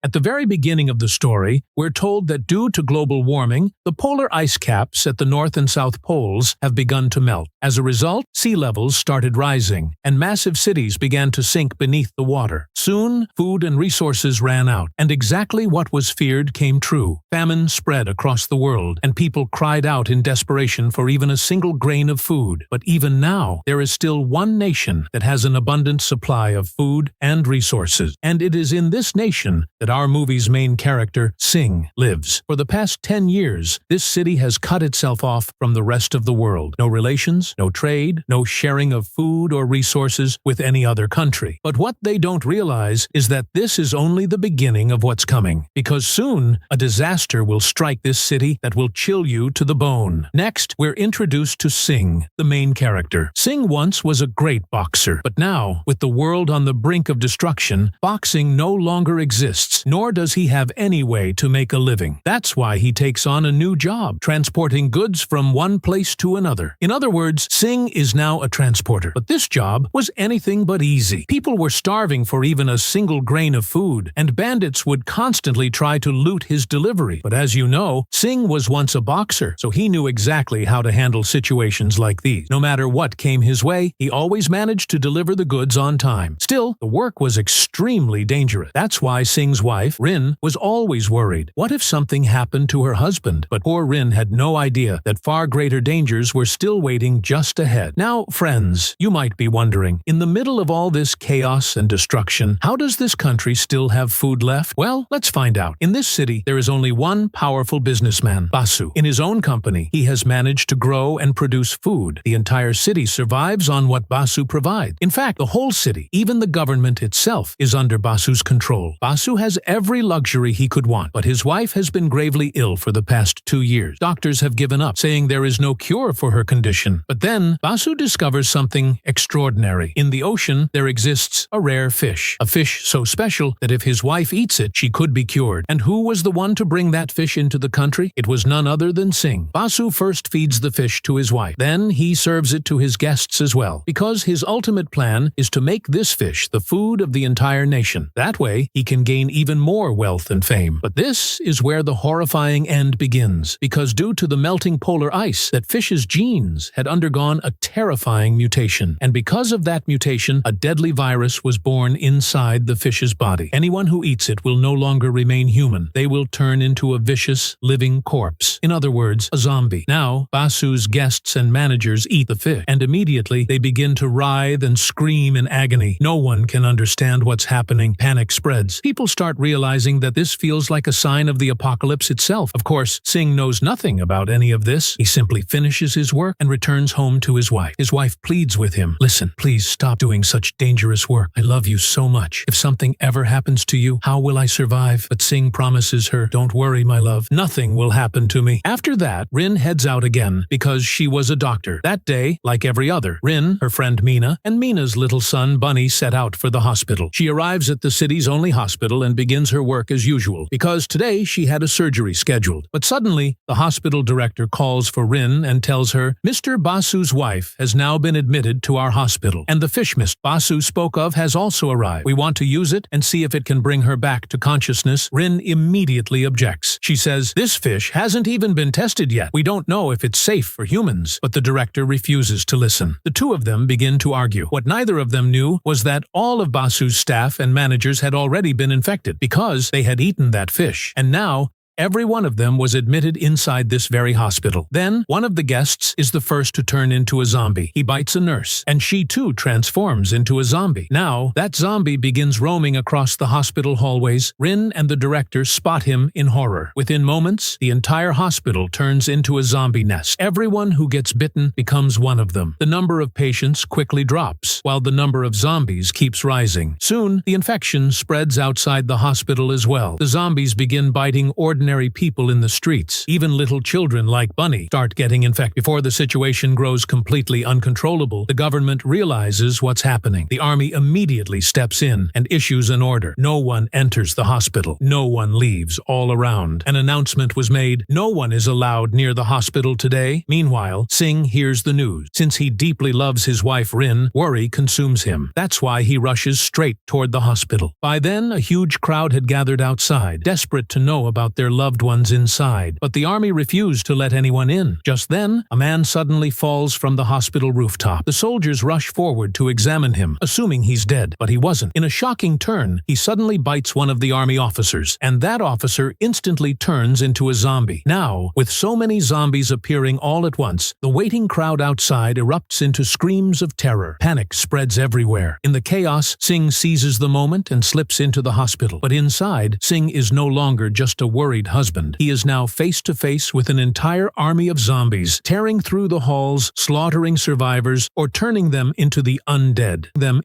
At the very beginning of the story, we're told that due to global warming, the polar ice caps at the North and South Poles have begun to melt. As a result, sea levels started rising, and massive cities began to sink beneath the water. Soon, food and resources ran out, and exactly what was feared came true. Famine spread across the world, and people cried out in desperation for even a single grain of food. But even now, there is still one nation that has an abundant supply of food and resources. And it is in this nation that our movie's main character, Sing, lives. For the past 10 years, this city has cut itself off from the rest of the world. No relations, no trade, no sharing of food or resources with any other country. But what they don't realize is that this is only the beginning of what's coming. Because soon, a disaster will strike this city that will chill you to the bone. Next, we're introduced to Sing, the main character. Sing once was a great boxer, but now, with the world on the brink of destruction, boxing no longer exists, nor does he have any way to make a living. That's why he takes on a new job, transporting goods from one place to another. In other words, Sing is now a transporter. But this job was anything but easy. People were starving for even a single grain of food, and bandits would constantly try to loot his delivery. But as you know, Sing was once a boxer, so he knew exactly how to handle situations like these. No matter what came his way, he always managed to deliver the goods on time. Still, the work was extremely dangerous. That's why Sing's wife, Rin, was always worried. What if something happened to her husband? But poor Rin had no idea that far greater dangers were still waiting just ahead. Now, friends, you might be wondering, in the middle of all this chaos and destruction, how does this country still have food left? Well, let's find out. In this city, there is only one powerful businessman, Basu. In his own company, he has managed to grow and produce food. The entire city survives on what Basu provides. In fact, the whole city, even the government itself, is under Basu's control. Basu has every luxury he could want, but his wife has been gravely ill for the past 2 years. Doctors have given up, saying there is no cure for her condition. But then, Basu discovers something extraordinary. In the ocean, there exists a rare fish. A fish so special that if his wife eats it, she could be cured. And who was the one to bring that fish into the country? It was none other than Sing. Basu first feeds the fish to his wife. Then he serves it to his guests as well, because his ultimate plan is to make this fish the food of the entire nation. That way, he can gain even more wealth and fame. But this is where the horrifying end begins, because due to the melting polar ice, that fish's genes had undergone a terrifying mutation. And because of that mutation, a deadly virus was born inside the fish's body. Anyone who eats it will no longer remain human. They will turn into a vicious, living corpse. In other words, a zombie. Now, Basu's guests and managers eat the fish, and immediately they begin to writhe and scream in agony. No one can understand what's happening. Panic spreads. People start realizing that this feels like a sign of the apocalypse itself. Of course, Sing knows nothing about any of this. He simply finishes his work and returns home to his wife. His wife pleads with him, "Listen, please stop doing such dangerous work. I love you so much. If something ever happens to you, how will I survive?" But Sing promises her, "Don't worry, my love. Nothing will happen to me." After that, Rin heads out again because she was a doctor. That day, like every other, Rin, her friend Mina, and Mina's little son Bunny set out for the hospital. She arrives at the city's only hospital and begins her work as usual, because today she had a surgery scheduled. But suddenly, the hospital director calls for Rin and tells her, "Mr. Basu's wife has now been admitted to our hospital, and the fish mist Basu spoke of has also arrived. We want to use it and see if it can bring her back to consciousness." Rin immediately objects. She says, "This fish hasn't even been tested yet. We don't know if it's safe for humans." But the director refuses to listen. The two of them begin to argue. What neither of them knew was that all of Basu's staff and managers had already been infected because they had eaten that fish. And now, every one of them was admitted inside this very hospital. Then, one of the guests is the first to turn into a zombie. He bites a nurse, and she too transforms into a zombie. Now, that zombie begins roaming across the hospital hallways. Rin and the director spot him in horror. Within moments, the entire hospital turns into a zombie nest. Everyone who gets bitten becomes one of them. The number of patients quickly drops, while the number of zombies keeps rising. Soon, the infection spreads outside the hospital as well. The zombies begin biting ordinary ordinary people in the streets. Even little children like Bunny start getting infected. Before the situation grows completely uncontrollable, the government realizes what's happening. The army immediately steps in and issues an order. No one enters the hospital. No one leaves. All around, an announcement was made. No one is allowed near the hospital today. Meanwhile, Singh hears the news. Since he deeply loves his wife Rin, worry consumes him. That's why he rushes straight toward the hospital. By then, a huge crowd had gathered outside, desperate to know about their loved ones inside. But the army refused to let anyone in. Just then, a man suddenly falls from the hospital rooftop. The soldiers rush forward to examine him, assuming he's dead, but he wasn't. In a shocking turn, he suddenly bites one of the army officers, and that officer instantly turns into a zombie. Now, with so many zombies appearing all at once, the waiting crowd outside erupts into screams of terror. Panic spreads everywhere. In the chaos, Singh seizes the moment and slips into the hospital. But inside, Singh is no longer just a worried husband. He is now face to face with an entire army of zombies, tearing through the halls, slaughtering survivors, or turning them into the undead. Them